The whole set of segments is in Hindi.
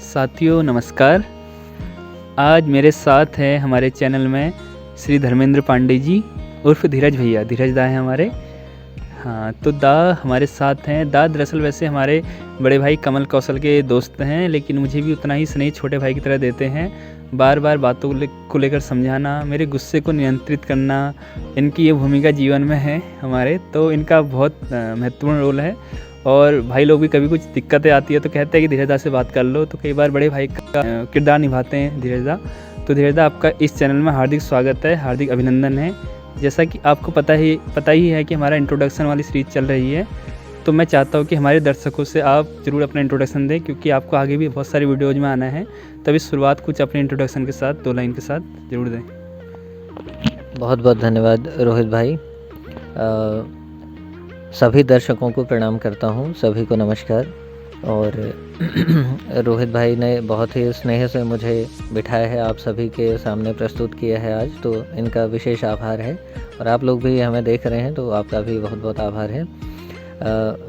साथियों नमस्कार। आज मेरे साथ हैं हमारे चैनल में श्री धर्मेंद्र पांडे जी उर्फ धीरज भैया, धीरज दा हैं हमारे। हाँ, तो दा हमारे साथ हैं। दा दरअसल वैसे हमारे बड़े भाई कमल कौशल के दोस्त हैं, लेकिन मुझे भी उतना ही स्नेह छोटे भाई की तरह देते हैं। बार बार बातों को लेकर समझाना, मेरे गुस्से को नियंत्रित करना, इनकी ये भूमिका जीवन में है हमारे, तो इनका बहुत महत्वपूर्ण रोल है। और भाई लोग भी कभी कुछ दिक्कतें आती है तो कहते हैं कि धीरज दा से बात कर लो, तो कई बार बड़े भाई का किरदार निभाते हैं धीरज दा। तो धीरज दा, आपका इस चैनल में हार्दिक स्वागत है, हार्दिक अभिनंदन है। जैसा कि आपको पता ही है कि हमारा इंट्रोडक्शन वाली सीरीज़ चल रही है, तो मैं चाहता हूँ कि हमारे दर्शकों से आप ज़रूर अपना इंट्रोडक्शन दें, क्योंकि आपको आगे भी बहुत सारी वीडियोज़ में आना है। तभी शुरुआत कुछ अपने इंट्रोडक्शन के साथ 2 लाइन के साथ ज़रूर दें। बहुत बहुत धन्यवाद रोहित भाई। सभी दर्शकों को प्रणाम करता हूँ, सभी को नमस्कार। और रोहित भाई ने बहुत ही स्नेह से मुझे बिठाया है, आप सभी के सामने प्रस्तुत किया है आज, तो इनका विशेष आभार है। और आप लोग भी हमें देख रहे हैं तो आपका भी बहुत बहुत आभार है।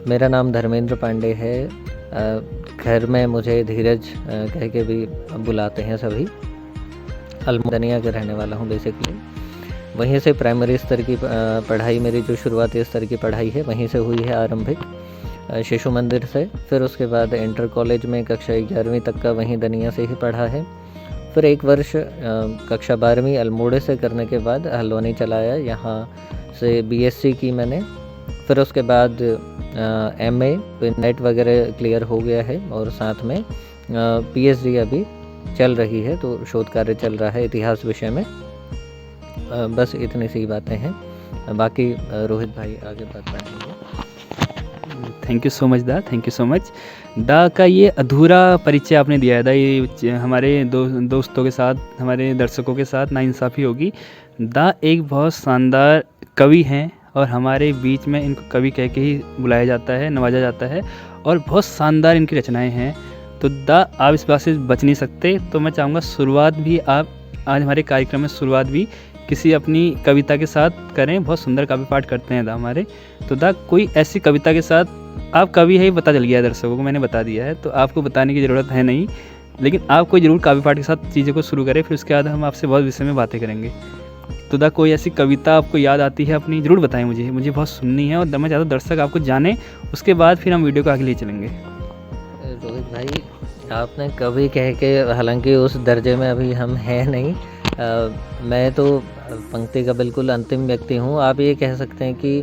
मेरा नाम धर्मेंद्र पांडे है। घर में मुझे धीरज कह के भी बुलाते हैं सभी। अल्मोदनिया का रहने वाला हूँ बेसिकली। वहीं से प्राइमरी स्तर की पढ़ाई, मेरी जो शुरुआती स्तर की पढ़ाई है वहीं से हुई है, आरंभिक शिशु मंदिर से। फिर उसके बाद इंटर कॉलेज में कक्षा 11वीं तक का वहीं दनिया से ही पढ़ा है। फिर 1 वर्ष कक्षा 12वीं अल्मोड़े से करने के बाद हल्द्वानी चलाया, यहाँ से बीएससी की मैंने। फिर उसके बाद एमए नेट वगैरह क्लियर हो गया है, और साथ में पीएचडी अभी चल रही है, तो शोध कार्य चल रहा है इतिहास विषय में। बस इतनी सी बातें हैं, बाकी रोहित भाई आगे बात करेंगे। थैंक यू सो मच दा, थैंक यू सो मच। दा का ये अधूरा परिचय आपने दिया है दा, ये हमारे दोस्तों के साथ, हमारे दर्शकों के साथ नाइंसाफ़ी होगी। दा एक बहुत शानदार कवि हैं, और हमारे बीच में इनको कवि कह के ही बुलाया जाता है, नवाजा जाता है, और बहुत शानदार इनकी रचनाएं हैं। तो दा, आप इस बात से बच नहीं सकते, तो मैं चाहूँगा शुरुआत भी आप आज हमारे कार्यक्रम में शुरुआत भी किसी अपनी कविता के साथ करें। बहुत सुंदर काव्य पाठ करते हैं दा हमारे। तो दा, कोई ऐसी कविता के साथ, आप कवि है, पता चल गया है दर्शकों को, मैंने बता दिया है, तो आपको बताने की ज़रूरत है नहीं, लेकिन आप कोई ज़रूर काव्य पाठ के साथ चीज़ों को शुरू करें, फिर उसके बाद हम आपसे बहुत विषय में बातें करेंगे। तो दा, कोई ऐसी कविता आपको याद आती है अपनी, ज़रूर बताएं मुझे बहुत सुननी है, और मैं चाहता हूँ दर्शक आपको जाने, उसके बाद फिर हम वीडियो को आगे ले चलेंगे। रोहित भाई, आपने कवि कह के, हालांकि उस दर्जे में अभी हम हैं नहीं। मैं तो पंक्ति का बिल्कुल अंतिम व्यक्ति हूँ। आप ये कह सकते हैं कि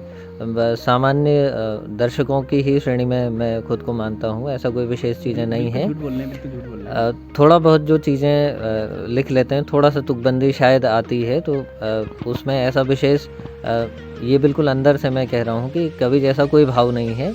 सामान्य दर्शकों की ही श्रेणी में मैं खुद को मानता हूँ। ऐसा कोई विशेष चीज़ें नहीं है। थोड़ा बहुत जो चीज़ें लिख लेते हैं, थोड़ा सा तुकबंदी शायद आती है, तो उसमें ऐसा विशेष ये बिल्कुल अंदर से मैं कह रहा हूँ कि कवि जैसा कोई भाव नहीं है।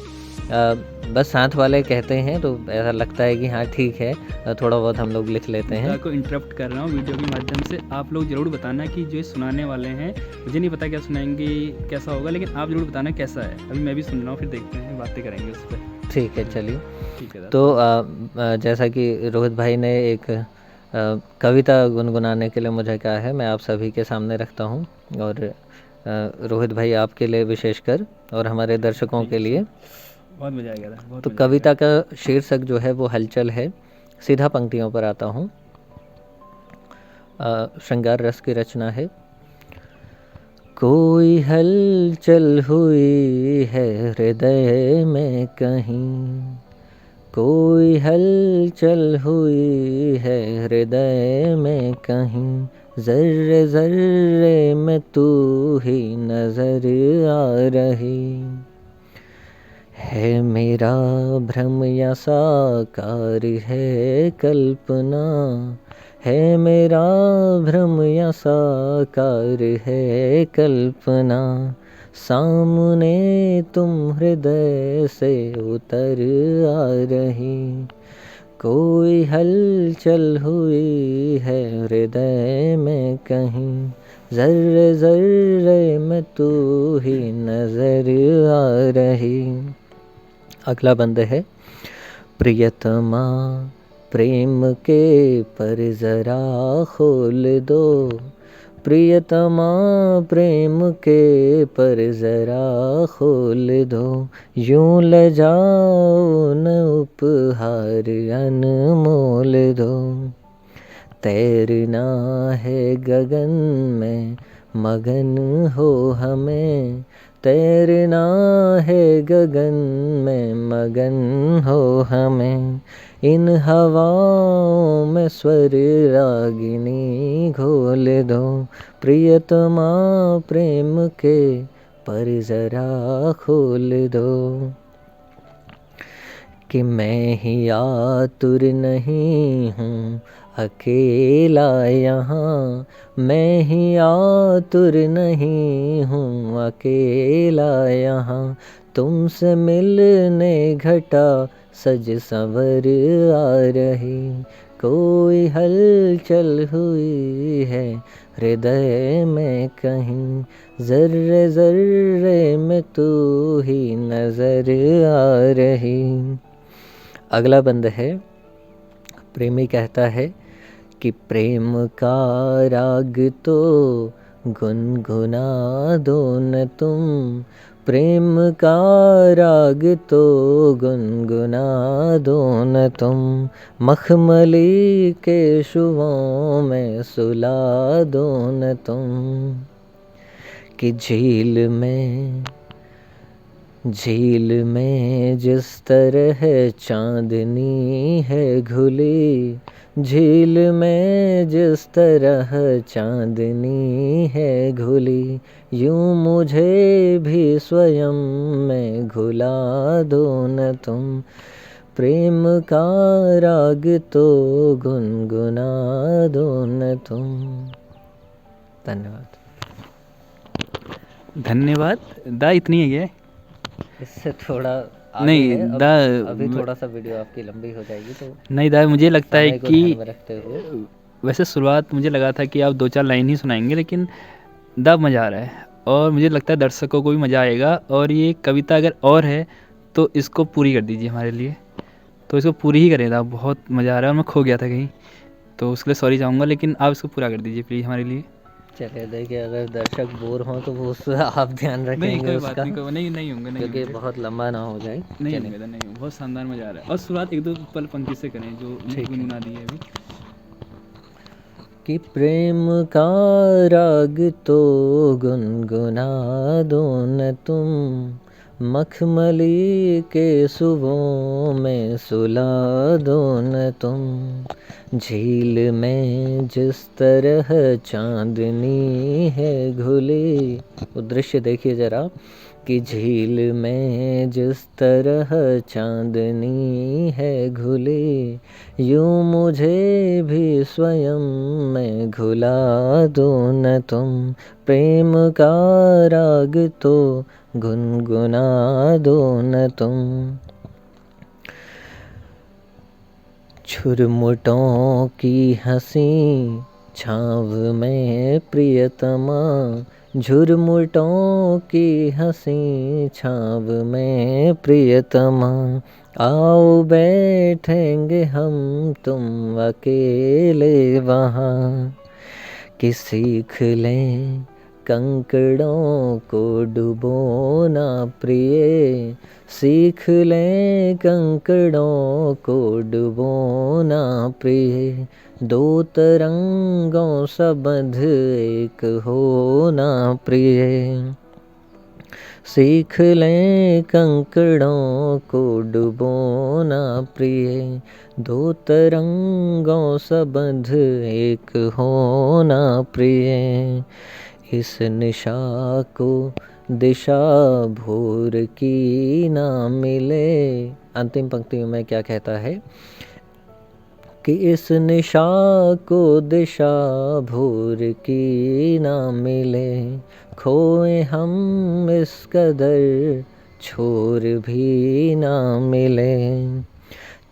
बस साथ वाले कहते हैं तो ऐसा लगता है कि हाँ ठीक है, थोड़ा बहुत हम लोग लिख लेते हैं। को इंटरप्ट कर रहा हूँ वीडियो के माध्यम से। आप लोग ज़रूर बताना कि जो सुनाने वाले हैं, मुझे नहीं पता क्या सुनाएंगे, कैसा होगा, लेकिन आप ज़रूर बताना कैसा है। अभी मैं भी सुन रहा हूँ, फिर देखते हैं, बातें करेंगे उस पर। ठीक है, चलिए। ठीक है। तो जैसा कि रोहित भाई ने एक कविता गुनगुनाने के लिए मुझे कहा है, मैं आप सभी के सामने रखता हूँ। और रोहित भाई आपके लिए विशेषकर, और हमारे दर्शकों के लिए बहुत मज़ा आ गया था। तो कविता का शीर्षक जो है वो हलचल है। सीधा पंक्तियों पर आता हूँ। श्रृंगार रस की रचना है। कोई हलचल हुई है हृदय में कहीं, कोई हलचल हुई है हृदय में कहीं, ज़र्रे ज़र्रे में तू ही नज़र आ रही है। मेरा भ्रम या साकार है कल्पना, है मेरा भ्रम या साकार है कल्पना, सामने तुम हृदय से उतर आ रही। कोई हलचल हुई है हृदय में कहीं, ज़र्रे ज़र्रे में तू ही नज़र आ रही। अगला बंद है। प्रियतमा प्रेम के पर ज़रा खोल दो, प्रियतमा प्रेम के पर ज़रा खोल दो, यूं लजाओ न उपहार अनमोल दो। तैरना है गगन में मगन हो हमें, तैरना है गगन में मगन हो हमें। इन हवाओं में स्वर रागिनी घोल दो। प्रियतमा प्रेम के पर जरा खोल दो। कि मैं ही आतुर नहीं हूँ अकेला यहाँ, मैं ही आतुर नहीं हूँ अकेला यहाँ। तुमसे मिलने घटा सज संवर आ रही, कोई हलचल हुई है हृदय में कहीं। जर्रे जर्रे में तू ही नजर आ रही। अगला बंद है, प्रेमी कहता है कि प्रेम का राग तो गुनगुना दो न तुम, प्रेम का राग तो गुनगुना दो न तुम। मखमली के शुओं में सुला दो न तुम। कि झील में जिस तरह चांदनी है घुली, झील में जिस तरह चांदनी है घुली। यूं मुझे भी स्वयं में घुला दो न तुम, प्रेम का राग तो गुनगुना दो न तुम। धन्यवाद। धन्यवाद दा, इतनी है क्या? इससे थोड़ा आगे नहीं है। दा, अभी थोड़ा सा वीडियो आपकी लंबी हो जाएगी, तो नहीं दा, मुझे लगता है समय को कि ध्यान में रखते हुए वैसे शुरुआत मुझे लगा था कि आप 2-4 लाइन ही सुनाएंगे, लेकिन दा मज़ा आ रहा है और मुझे लगता है दर्शकों को भी मज़ा आएगा। और ये कविता अगर और है तो इसको पूरी कर दीजिए हमारे लिए, तो इसको पूरी ही करें दा। बहुत मज़ा आ रहा है और मैं खो गया था कहीं, तो उसके लिए सॉरी चाहूँगा, लेकिन आप इसको पूरा कर दीजिए प्लीज़ हमारे लिए। चलिए, देखिए अगर दर्शक बोर हों तो वो उससे आप ध्यान रखेंगे उसका, नहीं होंगे, नहीं क्योंकि होंगे, बहुत लंबा ना हो जाए। नहीं चलिए, होंगे दा, नहीं होंगे। बहुत शानदार मज़ा आ रहा है। और शुरुआत 1-2 पल पंक्ति से करें जो ठीक है। गुनगुना दी है अभी। कि प्रेम का राग तो गुनगुना दो न तुम, मखमली के सुबों में सुला दो न तुम। झील में जिस तरह चांदनी है घुली, वो दृश्य देखिए जरा। कि झील में जिस तरह चांदनी है घुली, यूं मुझे भी स्वयं में घुला दो न तुम, प्रेम का राग तो गुनगुना दो न तुम। झुरमुटों की हंसी छाँव में प्रियतमा, झुरमुटों की हंसी छाँव में प्रियतमा। आओ बैठेंगे हम तुम अकेले वहाँ, कि सीख लें कंकड़ों को डुबोना प्रिय, सीख लें कंकड़ों को डुबोना प्रिय। दो तरंगों सा बंध एक होना प्रिय, सीख लें कंकड़ों को डुबोना प्रिय। दो तरंगों सा बंध एक होना प्रिय। इस निशा को दिशा भोर की ना मिले। अंतिम पंक्ति में मैं क्या कहता है कि इस निशा को दिशा भोर की ना मिले, खोए हम इस कदर छोर भी ना मिले।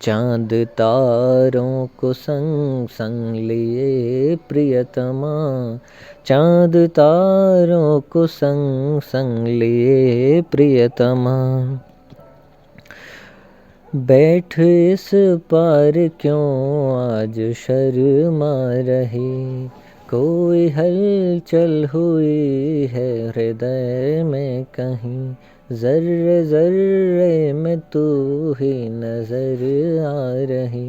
चांद तारों को संग संग लिए प्रियतमा, चांद तारों को संग संग लिए प्रियतमा। बैठ इस पार क्यों आज शर्मा रही, कोई हलचल हुई है हृदय में कहीं। ज़र्रे ज़र्रे में तू ही नज़र आ रही,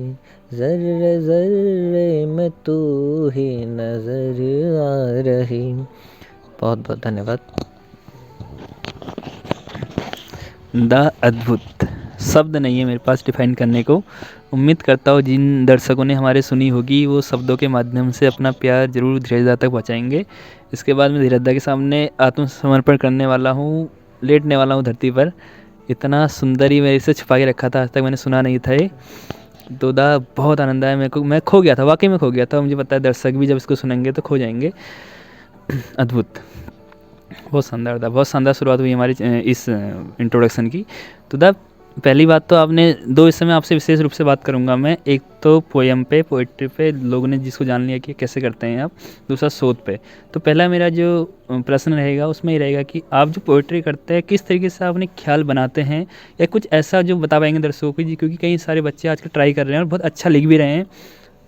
ज़र्रे ज़र्रे में तू ही नज़र आ रही। बहुत बहुत धन्यवाद। दा अद्भुत, शब्द नहीं है मेरे पास डिफाइन करने को। उम्मीद करता हूँ जिन दर्शकों ने हमारे सुनी होगी वो शब्दों के माध्यम से अपना प्यार जरूर धीरज दा तक पहुँचाएंगे। इसके बाद मैं धीरज दा के सामने आत्मसमर्पण करने वाला हूँ, लेटने वाला हूँ धरती पर। इतना सुंदर ही मेरे से छुपा के रखा था, आज तक मैंने सुना नहीं था ये। तो दा बहुत आनंद आया मेरे को, मैं खो गया था, वाकई में खो गया था। मुझे पता है दर्शक भी जब इसको सुनेंगे तो खो जाएंगे। अद्भुत, बहुत शानदार था, बहुत शानदार शुरुआत हुई हमारी इस इंट्रोडक्शन की। तो दा पहली बात तो आपने दो विषय में आपसे विशेष रूप से बात करूंगा मैं। एक तो पोएम पे, पोइट्री पे लोगों ने जिसको जान लिया कि कैसे करते हैं आप। दूसरा शोध पे। तो पहला मेरा जो प्रश्न रहेगा उसमें ये रहेगा कि आप जो पोइट्री करते हैं किस तरीके से अपने ख्याल बनाते हैं, या कुछ ऐसा जो बता पाएंगे दर्शकों को जी, क्योंकि कई सारे बच्चे आजकल ट्राई कर रहे हैं और बहुत अच्छा लिख भी रहे हैं,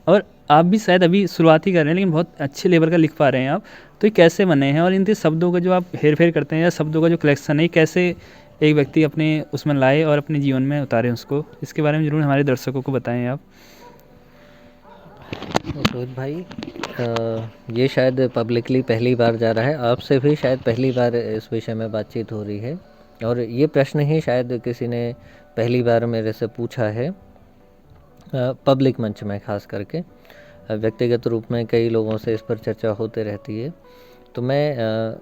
और आप भी शायद अभी शुरुआत ही कर रहे हैं लेकिन बहुत अच्छे लेवल का लिख पा रहे हैं आप। तो ये कैसे बने हैं, और इनके शब्दों का जो आप हेर फेर करते हैं या शब्दों का जो कलेक्शन है कैसे एक व्यक्ति अपने उसमें लाए और अपने जीवन में उतारे उसको, इसके बारे में ज़रूर हमारे दर्शकों को बताएं आप। रोहित भाई, ये शायद पब्लिकली पहली बार जा रहा है, आपसे भी शायद पहली बार इस विषय में बातचीत हो रही है, और ये प्रश्न ही शायद किसी ने पहली बार मेरे से पूछा है पब्लिक मंच में। खास करके व्यक्तिगत रूप में कई लोगों से इस पर चर्चा होते रहती है। तो मैं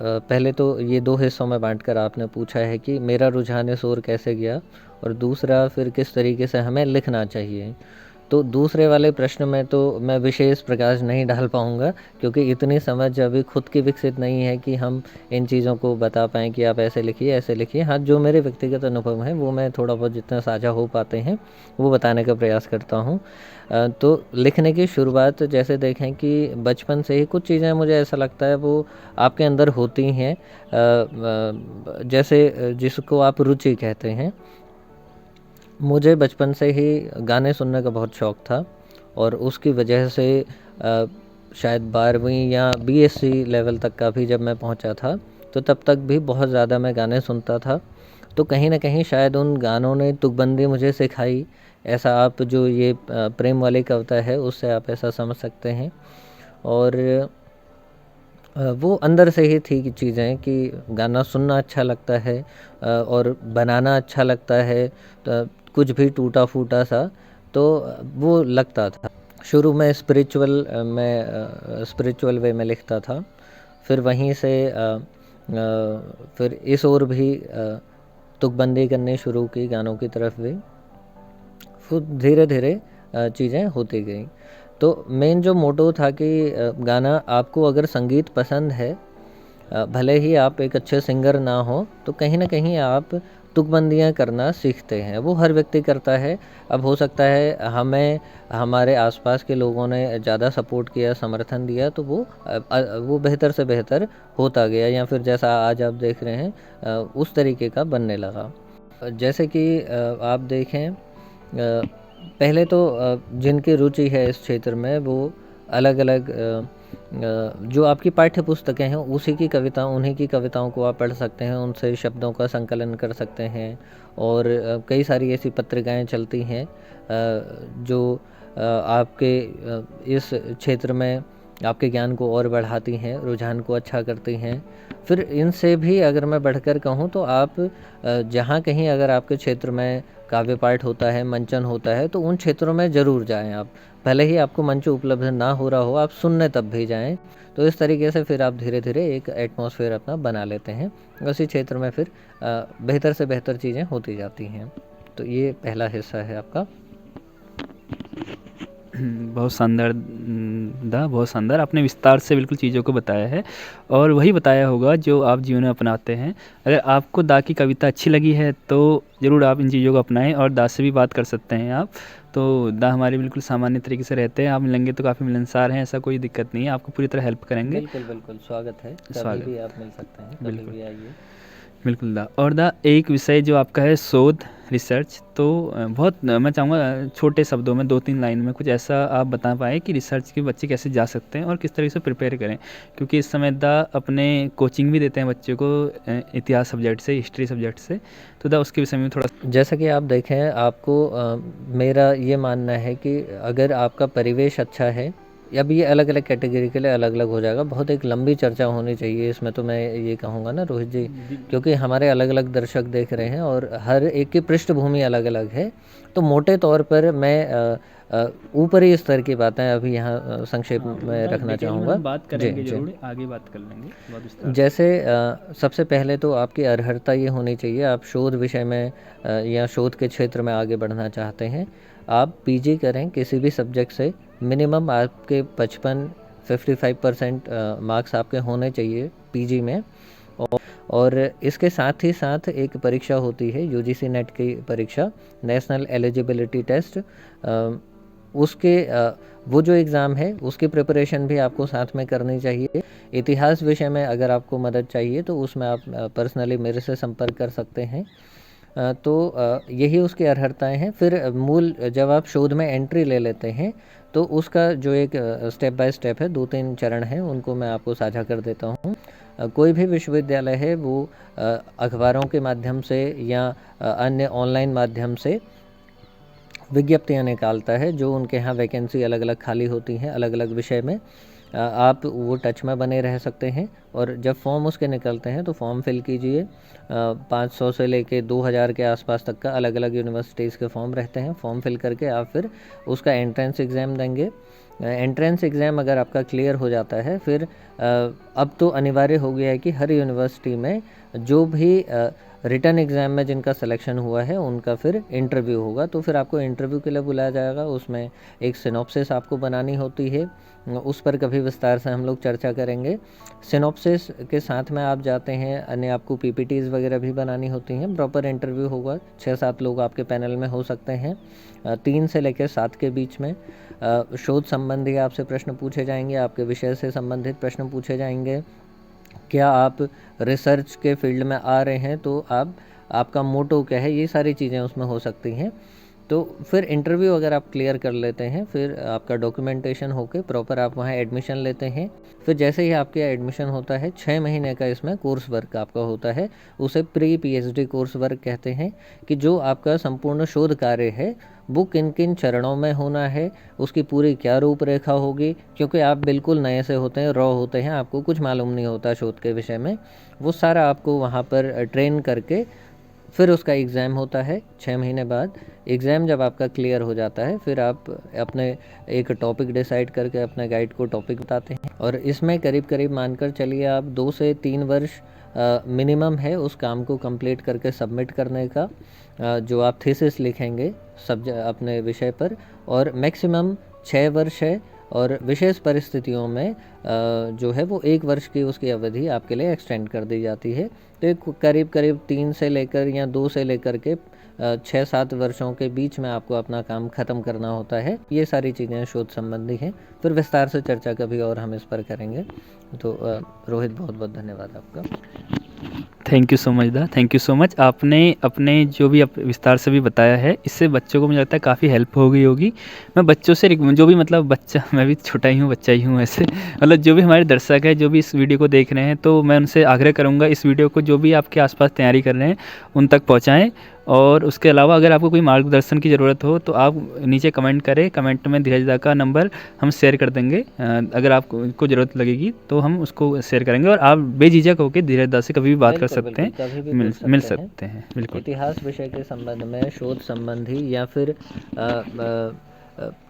पहले तो ये दो हिस्सों में बांटकर आपने पूछा है कि मेरा रुझान इस ओर कैसे गया, और दूसरा फिर किस तरीके से हमें लिखना चाहिए। तो दूसरे वाले प्रश्न में तो मैं विशेष प्रकाश नहीं डाल पाऊँगा, क्योंकि इतनी समझ अभी खुद की विकसित नहीं है कि हम इन चीज़ों को बता पाएँ कि आप ऐसे लिखिए ऐसे लिखिए। हाँ, जो मेरे व्यक्तिगत अनुभव हैं वो मैं थोड़ा बहुत जितना साझा हो पाते हैं वो बताने का प्रयास करता हूँ। तो लिखने की शुरुआत जैसे देखें कि बचपन से ही कुछ चीज़ें मुझे ऐसा लगता है वो आपके अंदर होती हैं, जैसे जिसको आप रुचि कहते हैं। मुझे बचपन से ही गाने सुनने का बहुत शौक़ था, और उसकी वजह से शायद 12वीं या बीएससी लेवल तक का भी जब मैं पहुंचा था तो तब तक भी बहुत ज़्यादा मैं गाने सुनता था। तो कहीं ना कहीं शायद उन गानों ने तुकबंदी मुझे सिखाई, ऐसा आप जो ये प्रेम वाली कविता है उससे आप ऐसा समझ सकते हैं। और वो अंदर से ही थी कि चीज़ें कि गाना सुनना अच्छा लगता है और बनाना अच्छा लगता है, तो कुछ भी टूटा फूटा सा तो वो लगता था। शुरू में स्पिरिचुअल वे में लिखता था, फिर वहीं से फिर इस ओर भी तुकबंदी करनी शुरू की गानों की तरफ भी, फिर धीरे धीरे चीज़ें होती गई। तो मेन जो मोटो था कि गाना आपको अगर संगीत पसंद है, भले ही आप एक अच्छे सिंगर ना हो, तो कहीं ना कहीं आप तुकबंदियाँ करना सीखते हैं। वो हर व्यक्ति करता है। अब हो सकता है हमें हमारे आसपास के लोगों ने ज़्यादा सपोर्ट किया, समर्थन दिया, तो वो बेहतर से बेहतर होता गया, या फिर जैसा आज आप देख रहे हैं उस तरीके का बनने लगा। जैसे कि आप देखें, पहले तो जिनकी रुचि है इस क्षेत्र में वो अलग अलग जो आपकी पाठ्य पुस्तकें हैं उन्हीं की कविताओं को आप पढ़ सकते हैं, उनसे शब्दों का संकलन कर सकते हैं। और कई सारी ऐसी पत्रिकाएं चलती हैं जो आपके इस क्षेत्र में आपके ज्ञान को और बढ़ाती हैं, रुझान को अच्छा करती हैं। फिर इनसे भी अगर मैं बढ़कर कहूँ तो आप जहाँ कहीं अगर आपके क्षेत्र में काव्य पाठ होता है, मंचन होता है, तो उन क्षेत्रों में ज़रूर जाएं आप। भले ही आपको मंच उपलब्ध ना हो रहा हो, आप सुनने तब भी जाएं। तो इस तरीके से फिर आप धीरे धीरे एक एटमॉस्फेयर अपना बना लेते हैं, उसी क्षेत्र में फिर बेहतर से बेहतर चीज़ें होती जाती हैं। तो ये पहला हिस्सा है आपका। बहुत शानदार दा, बहुत शानदार, आपने विस्तार से बिल्कुल चीज़ों को बताया है, और वही बताया होगा जो आप जीवन में अपनाते हैं। अगर आपको दा की कविता अच्छी लगी है तो ज़रूर आप इन चीज़ों को अपनाएं, और दा से भी बात कर सकते हैं आप। तो दा हमारे बिल्कुल सामान्य तरीके से रहते हैं, आप मिलेंगे तो काफ़ी मिलनसार हैं, ऐसा कोई दिक्कत नहीं है, आपको पूरी तरह हेल्प करेंगे। बिल्कुल बिल्कुल, स्वागत है, कभी भी आप मिल सकते हैं, कभी भी आइए। बिल्कुल दा। और दा एक विषय जो आपका है शोध रिसर्च, तो बहुत मैं चाहूँगा छोटे शब्दों में 2-3 लाइन में कुछ ऐसा आप बता पाएँ कि रिसर्च के बच्चे कैसे जा सकते हैं और किस तरीके से प्रिपेयर करें? क्योंकि इस समय दा अपने कोचिंग भी देते हैं बच्चों को इतिहास सब्जेक्ट से, हिस्ट्री सब्जेक्ट से, तो दा उसके विषय में थोड़ा जैसा कि आप देखें, आपको मेरा ये मानना है कि अगर आपका परिवेश अच्छा है, अब ये अलग अलग कैटेगरी के लिए अलग अलग हो जाएगा, बहुत एक लंबी चर्चा होनी चाहिए इसमें, तो मैं ये कहूँगा ना रोहित जी, क्योंकि हमारे अलग अलग दर्शक देख रहे हैं और हर एक की पृष्ठभूमि अलग अलग है। तो मोटे तौर पर मैं ऊपरी स्तर की बातें अभी यहाँ संक्षेप में रखना चाहूँगा। बात जी करेंगे जी। ज़रूर, आगे बात कर लेंगे बहुत विस्तार से। जैसे सबसे पहले तो आपकी अर्हता ये होनी चाहिए, आप शोध विषय में या शोध के क्षेत्र में आगे बढ़ना चाहते हैं, आप पीजी करें किसी भी सब्जेक्ट से, मिनिमम आपके 55% मार्क्स आपके होने चाहिए पीजी में। और इसके साथ ही साथ एक परीक्षा होती है यूजीसी नेट की परीक्षा, नेशनल एलिजिबिलिटी टेस्ट, उसके वो जो एग्ज़ाम है उसकी प्रिपरेशन भी आपको साथ में करनी चाहिए। इतिहास विषय में अगर आपको मदद चाहिए तो उसमें आप पर्सनली मेरे से संपर्क कर सकते हैं। तो यही उसकी अर्हताएँ हैं। फिर मूल जब आप शोध में एंट्री ले लेते हैं तो उसका जो एक स्टेप बाय स्टेप है, 2-3 चरण हैं, उनको मैं आपको साझा कर देता हूँ। कोई भी विश्वविद्यालय है वो अखबारों के माध्यम से या अन्य ऑनलाइन माध्यम से विज्ञप्तियाँ निकालता है, जो उनके यहाँ वैकेंसी अलग अलग खाली होती हैं अलग अलग विषय में। आप वो टच में बने रह सकते हैं और जब फॉर्म उसके निकलते हैं तो फॉर्म फिल कीजिए। 500 से लेके 2000 के आसपास तक का अलग अलग यूनिवर्सिटीज़ के फॉर्म रहते हैं। फॉर्म फिल करके आप फिर उसका एंट्रेंस एग्ज़ाम देंगे। एंट्रेंस एग्ज़ाम अगर आपका क्लियर हो जाता है, फिर अब तो अनिवार्य हो गया है कि हर यूनिवर्सिटी में जो भी रिटन एग्ज़ाम में जिनका सिलेक्शन हुआ है उनका फिर इंटरव्यू होगा। तो फिर आपको इंटरव्यू के लिए बुलाया जाएगा, उसमें एक सिनॉप्सिस आपको बनानी होती है, उस पर कभी विस्तार से हम लोग चर्चा करेंगे। सिनॉप्सिस के साथ में आप जाते हैं, अन्य आपको पीपीटीज़ वगैरह भी बनानी होती हैं। प्रॉपर इंटरव्यू होगा, 6-7 लोग आपके पैनल में हो सकते हैं, 3 से लेकर 7 के बीच में। शोध संबंधी आपसे प्रश्न पूछे जाएंगे, आपके विषय से संबंधित प्रश्न पूछे जाएंगे। क्या आप रिसर्च के फील्ड में आ रहे हैं तो आपका मोटो क्या है, ये सारी चीज़ें उसमें हो सकती हैं। तो फिर इंटरव्यू अगर आप क्लियर कर लेते हैं, फिर आपका डॉक्यूमेंटेशन होके प्रॉपर आप वहाँ एडमिशन लेते हैं। फिर जैसे ही आपके एडमिशन होता है, 6 महीने का इसमें कोर्स वर्क आपका होता है, उसे प्री पीएचडी कोर्स वर्क कहते हैं, कि जो आपका संपूर्ण शोध कार्य है वो किन किन चरणों में होना है, उसकी पूरी क्या रूपरेखा होगी, क्योंकि आप बिल्कुल नए से होते हैं, रॉ होते हैं, आपको कुछ मालूम नहीं होता शोध के विषय में। वो सारा आपको वहाँ पर ट्रेन करके फिर उसका एग्ज़ाम होता है 6 महीने बाद। एग्ज़ाम जब आपका क्लियर हो जाता है, फिर आप अपने एक टॉपिक डिसाइड करके अपने गाइड को टॉपिक बताते हैं, और इसमें करीब करीब मानकर चलिए आप 2 से 3 वर्ष मिनिमम है उस काम को कंप्लीट करके सबमिट करने का, जो आप थीसिस लिखेंगे अपने विषय पर, और मैक्सिमम 6 वर्ष है। और विशेष परिस्थितियों में जो है वो 1 वर्ष की उसकी अवधि आपके लिए एक्सटेंड कर दी जाती है। तो एक करीब करीब 3 से लेकर या 2 से लेकर के 6-7 वर्षों के बीच में आपको अपना काम ख़त्म करना होता है। ये सारी चीज़ें शोध संबंधी हैं, फिर विस्तार से चर्चा कभी और हम इस पर करेंगे। तो रोहित, बहुत बहुत धन्यवाद आपका। थैंक यू सो मच दा, थैंक यू सो मच। आपने अपने जो भी विस्तार से भी बताया है, इससे बच्चों को मुझे लगता है काफ़ी हेल्प हो गई होगी। मैं बच्चों से जो भी मतलब बच्चा, मैं भी छोटा ही हूँ, बच्चा ही हूँ ऐसे, मतलब जो भी हमारे दर्शक है, जो भी इस वीडियो को देख रहे हैं, तो मैं उनसे आग्रह करूँगा इस वीडियो को जो भी आपके आसपास तैयारी कर रहे हैं उन तक पहुँचाएँ। और उसके अलावा अगर आपको कोई मार्गदर्शन की ज़रूरत हो तो आप नीचे कमेंट करें, कमेंट में धीरज दा का नंबर हम शेयर कर देंगे। अगर आपको ज़रूरत लगेगी तो हम उसको शेयर करेंगे, और आप बेझिझक होकर धीरज दा से कभी भी बात कर सकते हैं, कभी भी मिल सकते हैं। बिल्कुल। इतिहास विषय के संबंध में शोध संबंधी, या फिर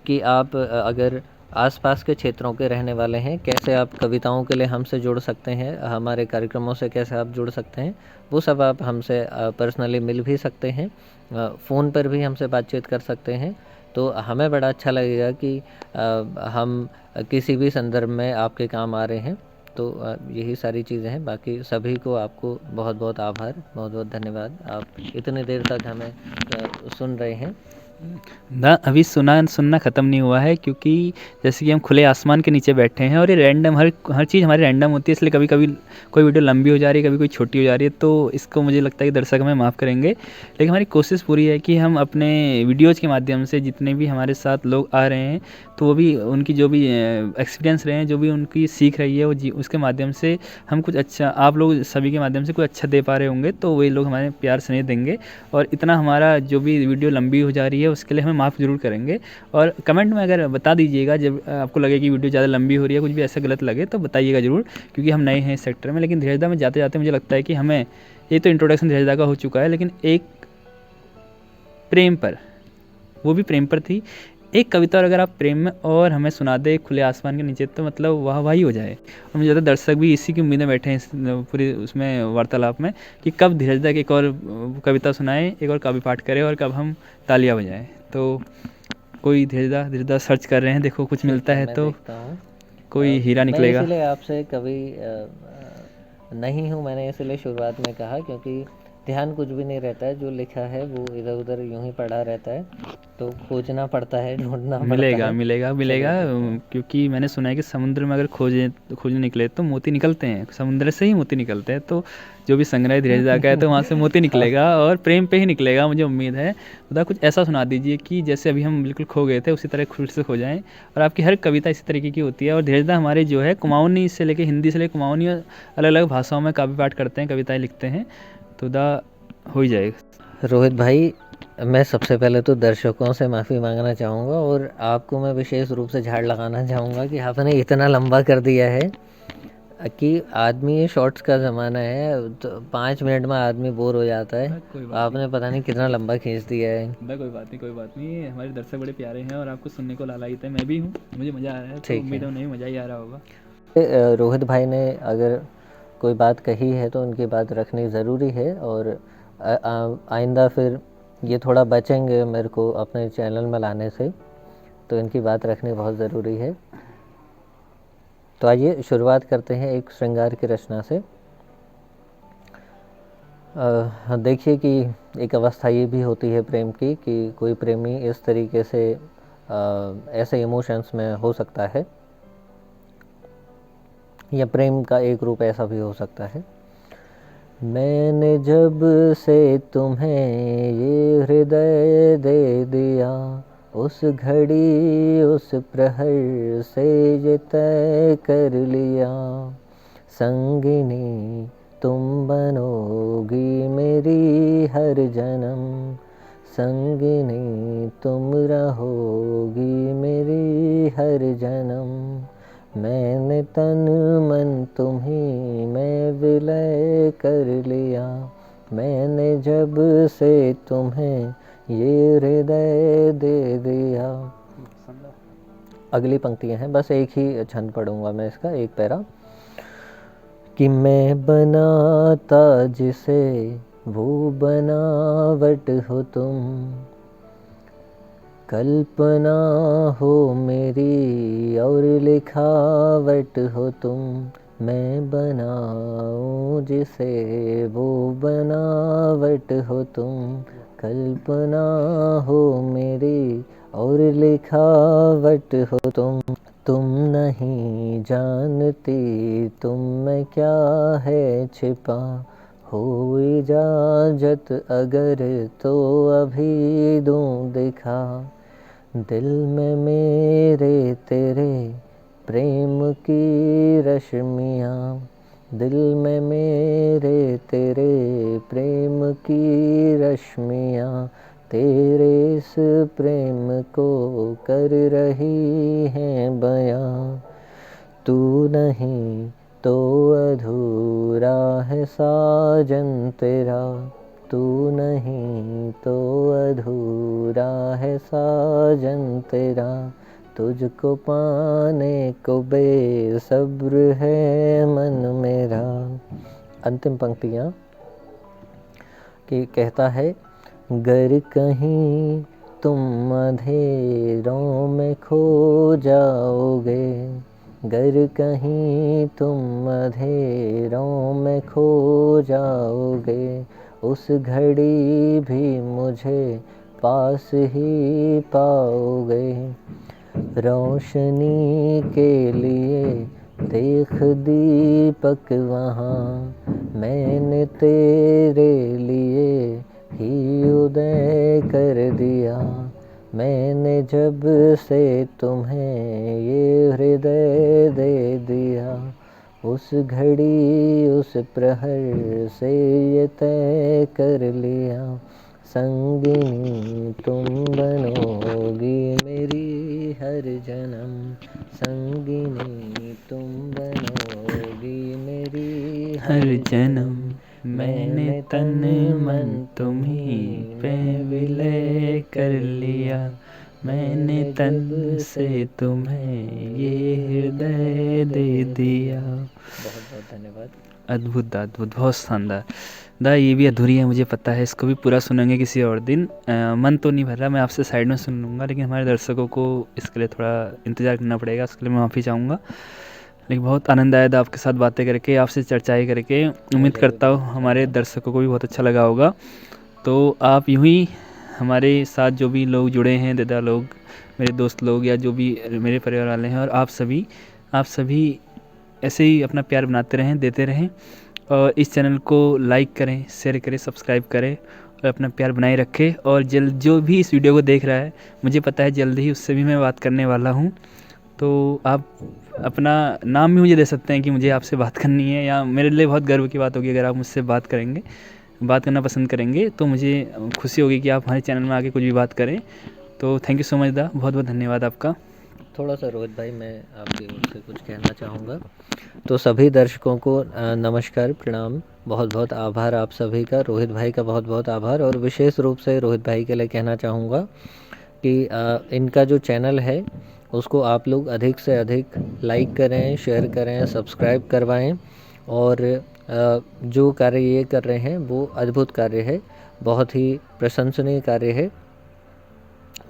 कि आप अगर आसपास के क्षेत्रों के रहने वाले हैं, कैसे आप कविताओं के लिए हमसे जुड़ सकते हैं, हमारे कार्यक्रमों से कैसे आप जुड़ सकते हैं, वो सब आप हमसे पर्सनली मिल भी सकते हैं, फ़ोन पर भी हमसे बातचीत कर सकते हैं। तो हमें बड़ा अच्छा लगेगा कि हम किसी भी संदर्भ में आपके काम आ रहे हैं। तो यही सारी चीज़ें हैं। बाकी सभी को आपको बहुत बहुत आभार, बहुत बहुत धन्यवाद, आप इतनी देर तक हमें सुन रहे हैं। ना अभी सुनना ख़त्म नहीं हुआ है, क्योंकि जैसे कि हम खुले आसमान के नीचे बैठे हैं और ये रैंडम हर चीज़ हमारी रैंडम होती है, इसलिए कभी कभी कोई वीडियो लंबी हो जा रही है, कभी कोई छोटी हो जा रही है, तो इसको मुझे लगता है कि दर्शक हमें माफ़ करेंगे। लेकिन हमारी कोशिश पूरी है कि हम अपने वीडियोज़ के माध्यम से जितने भी हमारे साथ लोग आ रहे हैं, तो वो भी उनकी जो भी एक्सपीरियंस रहे हैं, जो भी उनकी सीख रही है वो उसके माध्यम से हम कुछ अच्छा, आप लोग सभी के माध्यम से कुछ अच्छा दे पा रहे होंगे, तो वही लोग हमारे प्यार स्नेह देंगे। और इतना हमारा जो भी वीडियो लंबी हो जा रही है उसके लिए हमें माफ़ ज़रूर करेंगे। और कमेंट में अगर बता दीजिएगा जब आपको लगे कि वीडियो ज़्यादा लंबी हो रही है, कुछ भी ऐसा गलत लगे तो बताइएगा ज़रूर, क्योंकि हम नए हैं इस सेक्टर में। लेकिन धीरजदा में जाते जाते मुझे लगता है कि हमें, ये तो इंट्रोडक्शन धीरजदा का हो चुका है, लेकिन एक प्रेम पर, वो भी प्रेम पर थी, एक कविता और अगर आप प्रेम में और हमें सुना दे खुले आसमान के नीचे, तो मतलब वाह वाही हो जाए। और मुझे ज़्यादा दर्शक भी इसी की उम्मीद में बैठे हैं इस पूरी उसमें वार्तालाप में, कि कब धीरज दा की एक और कविता सुनाए, एक और काव्य पाठ करे और कब हम तालियां बजाएं। तो कोई धीरज दा सर्च कर रहे हैं, देखो कुछ मिलता है तो कोई हीरा मैं निकलेगा। इसलिए आपसे कभी नहीं हूँ, मैंने इसलिए शुरुआत में कहा क्योंकि ध्यान कुछ भी नहीं रहता है, जो लिखा है वो इधर उधर यूं ही पड़ा रहता है, तो खोजना पड़ता है, ढूंढना पड़ता मिलेगा है। मिलेगा मिलेगा, क्योंकि मैंने सुना है कि समुद्र में अगर खोजने निकले तो मोती निकलते हैं, समुद्र से ही मोती निकलते हैं। तो जो भी संग्रह धीरज दा का है तो वहाँ से मोती निकलेगा और प्रेम पे ही निकलेगा, मुझे उम्मीद है। खुदा कुछ ऐसा सुना दीजिए कि जैसे अभी हम बिल्कुल खो गए थे उसी तरह फिर से खो जाएं। और आपकी हर कविता इसी तरीके की होती है। और धीरज दा हमारे जो है कुमाऊनी से लेकर हिंदी से लेकर कुमाऊनी अलग अलग भाषाओं में काव्य पाठ करते हैं, कविताएँ लिखते हैं, तो दा हो ही जाएगा। रोहित भाई, मैं सबसे पहले तो दर्शकों से माफ़ी मांगना चाहूँगा और आपको मैं विशेष रूप से झाड़ लगाना चाहूँगा कि आपने इतना लंबा कर दिया है कि आदमी, ये शॉर्ट्स का ज़माना है, तो 5 मिनट में आदमी बोर हो जाता है, आपने पता नहीं कितना लंबा खींच दिया है। कोई बात नहीं, हमारे दर्शक बड़े प्यारे हैं और आपको सुनने को लालायित है, मैं भी हूँ, मुझे मज़ा आ रहा है, तो उम्मीद है उन्हें मज़ा ही आ रहा होगा। रोहित भाई ने अगर कोई बात कही है तो उनकी बात रखनी ज़रूरी है, और आइंदा फिर ये थोड़ा बचेंगे मेरे को अपने चैनल में लाने से, तो इनकी बात रखनी बहुत ज़रूरी है। तो आइए शुरुआत करते हैं एक श्रृंगार की रचना से। देखिए कि एक अवस्था ये भी होती है प्रेम की कि कोई प्रेमी इस तरीके से ऐसे इमोशंस में हो सकता है, या प्रेम का एक रूप ऐसा भी हो सकता है। मैंने जब से तुम्हें ये हृदय दे दिया, उस घड़ी उस प्रहर से ये तय कर लिया, संगिनी तुम बनोगी मेरी हर जन्म, संगिनी तुम रहोगी मेरी हर जन्म। मैंने तन मन तुम्ही में विलय कर लिया, मैंने जब से तुम्हें ये हृदय दे दिया। अगली पंक्तियां हैं, बस एक ही छंद पढ़ूंगा मैं इसका, एक पैरा। कि मैं बनाता जिसे वो बनावट हो तुम, कल्पना हो मेरी और लिखावट हो तुम, मैं बनाऊं जिसे वो बनावट हो तुम, कल्पना हो मेरी और लिखावट हो तुम नहीं जानती तुम में क्या है छिपा, हो इजाजत अगर तो अभी दूं दिखा, दिल में मेरे तेरे प्रेम की रश्मियाँ, दिल में मेरे तेरे प्रेम की रश्मियाँ, तेरे इस प्रेम को कर रही हैं बयां, तू नहीं तो अधूरा है साजन तेरा, तू नहीं तो अधूरा है साजन तेरा, तुझको पाने को बेसब्र है मन मेरा। अंतिम पंक्तियाँ कि कहता है, गर कहीं तुम अंधेरों में खो जाओगे, गर कहीं तुम अंधेरों में खो जाओगे, उस घड़ी भी मुझे पास ही पाओगे। रोशनी के लिए देख दीपक वहाँ, मैंने तेरे लिए ही उदय कर दिया। मैंने जब से तुम्हें ये हृदय दे दिया, उस घड़ी उस प्रहर से ये तय कर लिया। संगिनी तुम बनोगी मेरी हर जन्म, संगिनी तुम बनोगी मेरी हर जन्म मैंने तन मन तुम्हीं पे विलय कर लिया। मैंने तन से तुम्हें ये हृदय दे दिया। बहुत बहुत धन्यवाद। अद्भुत दा, अद्भुत, बहुत शानदार दा। ये भी अधूरी है, मुझे पता है, इसको भी पूरा सुनेंगे किसी और दिन। मन तो नहीं भर रहा, मैं आपसे साइड में सुन लूँगा, लेकिन हमारे दर्शकों को इसके लिए थोड़ा इंतज़ार करना पड़ेगा, उसके लिए मैं माफ़ी चाहूँगा। लेकिन बहुत आनंद आया था आपके साथ बातें करके, आपसे चर्चाएँ करके। उम्मीद करता हूँ हमारे दर्शकों को भी बहुत अच्छा लगा होगा। तो आप यूँ ही हमारे साथ जो भी लोग जुड़े हैं, दादा लोग, मेरे दोस्त लोग, या जो भी मेरे परिवार वाले हैं, और आप सभी ऐसे ही अपना प्यार बनाते रहें, देते रहें, और इस चैनल को लाइक करें, शेयर करें, सब्सक्राइब करें, और अपना प्यार बनाए रखें। और जल्द जो भी इस वीडियो को देख रहा है, मुझे पता है जल्द ही उससे भी मैं बात करने वाला हूँ। तो आप अपना नाम भी मुझे दे सकते हैं कि मुझे आपसे बात करनी है, या मेरे लिए बहुत गर्व की बात होगी अगर आप मुझसे बात करना पसंद करेंगे, तो मुझे खुशी होगी कि आप हमारे चैनल में आके कुछ भी बात करें। तो थैंक यू सो मच दा, बहुत बहुत धन्यवाद आपका। थोड़ा सा रोहित भाई मैं आपकी ओर से कुछ कहना चाहूँगा। तो सभी दर्शकों को नमस्कार, प्रणाम, बहुत बहुत आभार आप सभी का, रोहित भाई का बहुत बहुत आभार। और विशेष रूप से रोहित भाई के लिए कहना चाहूँगा कि इनका जो चैनल है उसको आप लोग अधिक से अधिक लाइक करें, शेयर करें, सब्सक्राइब करवाएं। और जो कार्य ये कर रहे हैं वो अद्भुत कार्य है, बहुत ही प्रशंसनीय कार्य है।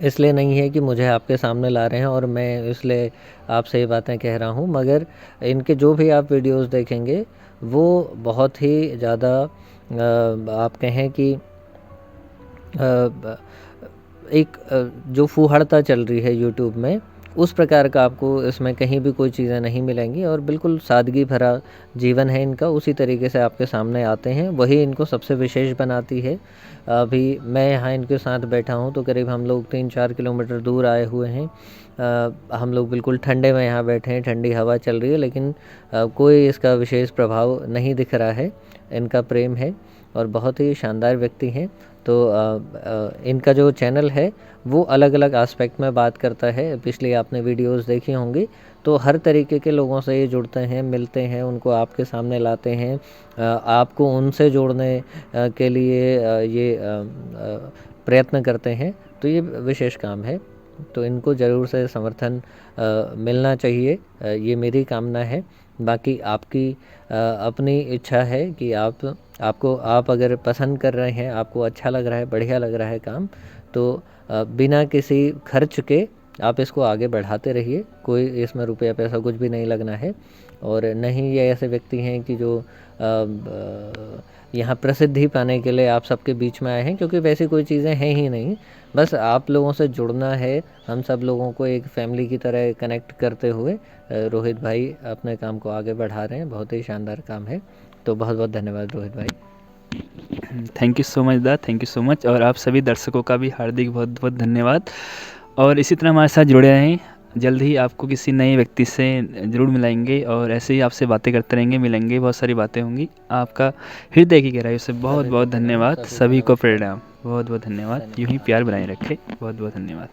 इसलिए नहीं है कि मुझे आपके सामने ला रहे हैं और मैं इसलिए आपसे ये बातें कह रहा हूँ, मगर इनके जो भी आप वीडियोस देखेंगे वो बहुत ही ज़्यादा आप कहें कि एक जो फूहड़ता चल रही है यूट्यूब में, उस प्रकार का आपको इसमें कहीं भी कोई चीज़ें नहीं मिलेंगी। और बिल्कुल सादगी भरा जीवन है इनका, उसी तरीके से आपके सामने आते हैं, वही इनको सबसे विशेष बनाती है। अभी मैं यहाँ इनके साथ बैठा हूँ तो करीब हम लोग 3-4 किलोमीटर दूर आए हुए हैं। हम लोग बिल्कुल ठंडे में यहाँ बैठे हैं, ठंडी हवा चल रही है, लेकिन कोई इसका विशेष प्रभाव नहीं दिख रहा है। इनका प्रेम है और बहुत ही शानदार व्यक्ति हैं। तो इनका जो चैनल है वो अलग अलग एस्पेक्ट में बात करता है। पिछली आपने वीडियोस देखी होंगी, तो हर तरीके के लोगों से ये जुड़ते हैं, मिलते हैं, उनको आपके सामने लाते हैं, आपको उनसे जोड़ने के लिए ये प्रयत्न करते हैं। तो ये विशेष काम है, तो इनको ज़रूर से समर्थन मिलना चाहिए, ये मेरी कामना है। बाकी आपकी अपनी इच्छा है कि आप अगर पसंद कर रहे हैं, आपको अच्छा लग रहा है, बढ़िया लग रहा है काम, तो बिना किसी खर्च के आप इसको आगे बढ़ाते रहिए। कोई इसमें रुपया पैसा कुछ भी नहीं लगना है। और नहीं ये ऐसे व्यक्ति हैं कि जो यहाँ प्रसिद्धि पाने के लिए आप सबके बीच में आए हैं, क्योंकि वैसी कोई चीज़ें हैं ही नहीं। बस आप लोगों से जुड़ना है, हम सब लोगों को एक फैमिली की तरह कनेक्ट करते हुए रोहित भाई अपने काम को आगे बढ़ा रहे हैं। बहुत ही शानदार काम है। तो बहुत बहुत धन्यवाद रोहित भाई। थैंक यू सो मच दा, थैंक यू सो मच। और आप सभी दर्शकों का भी हार्दिक बहुत बहुत धन्यवाद। और इसी तरह हमारे साथ जुड़े रहें, जल्द ही आपको किसी नए व्यक्ति से ज़रूर मिलाएंगे, और ऐसे ही आपसे बातें करते रहेंगे, मिलेंगे, बहुत सारी बातें होंगी। आपका हृदय की गहराई से बहुत बहुत धन्यवाद। सभी को प्रणाम, बहुत बहुत धन्यवाद। यूँ ही प्यार बनाए रखें, बहुत बहुत धन्यवाद।